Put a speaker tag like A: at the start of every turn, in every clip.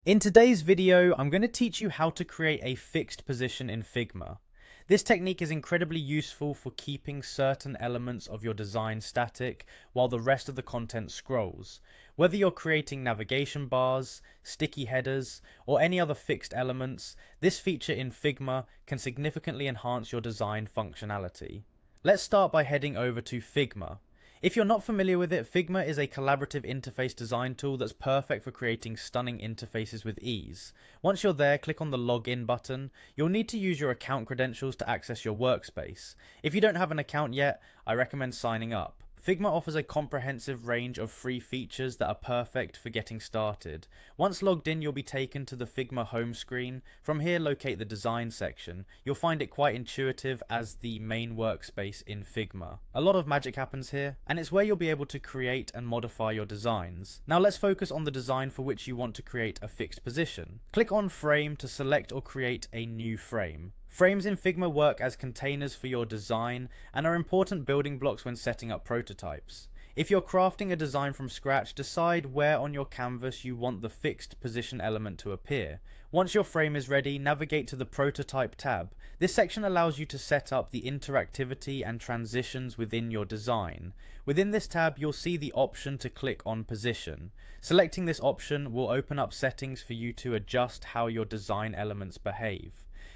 A: In today's video, I'm going to teach you how to create a fixed position in Figma. This technique is incredibly useful for keeping certain elements of your design static while the rest of the content scrolls. Whether you're creating navigation bars, sticky headers, or any other fixed elements, this feature in Figma can significantly enhance your design functionality. Let's start by heading over to Figma. If you're not familiar with it, Figma is a collaborative interface design tool that's perfect for creating stunning interfaces with ease. Once you're there, click on the Login button. You'll need to use your account credentials to access your workspace. If you don't have an account yet, I recommend signing up. Figma offers a comprehensive range of free features that are perfect for getting started. Once logged in, you'll be taken to the Figma home screen. From here, locate the design section. You'll find it quite intuitive as the main workspace in Figma. A lot of magic happens here, and it's where you'll be able to create and modify your designs. Now let's focus on the design for which you want to create a fixed position. Click on Frame to select or create a new frame. Frames in Figma work as containers for your design and are important building blocks when setting up prototypes. If you're crafting a design from scratch, decide where on your canvas you want the fixed position element to appear. Once your frame is ready, navigate to the Prototype tab. This section allows you to set up the interactivity and transitions within your design. Within this tab, you'll see the option to click on Position. Selecting this option will open up settings for you to adjust how your design elements behave.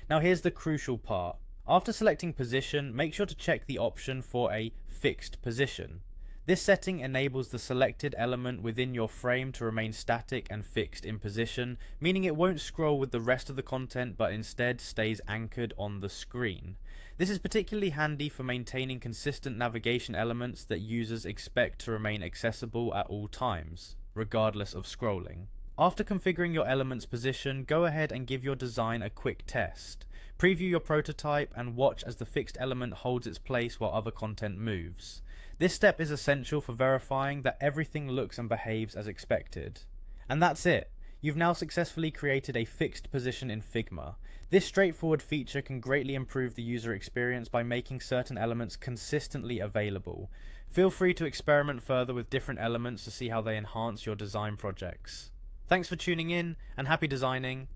A: Now here's the crucial part. After selecting position, make sure to check the option for a fixed position. This setting enables the selected element within your frame to remain static and fixed in position, meaning it won't scroll with the rest of the content but instead stays anchored on the screen. This is particularly handy for maintaining consistent navigation elements that users expect to remain accessible at all times, regardless of scrolling. After configuring your element's position, go ahead and give your design a quick test. Preview your prototype and watch as the fixed element holds its place while other content moves. This step is essential for verifying that everything looks and behaves as expected. And that's it. You've now successfully created a fixed position in Figma. This straightforward feature can greatly improve the user experience by making certain elements consistently available. Feel free to experiment further with different elements to see how they enhance your design projects. Thanks for tuning in, and happy designing.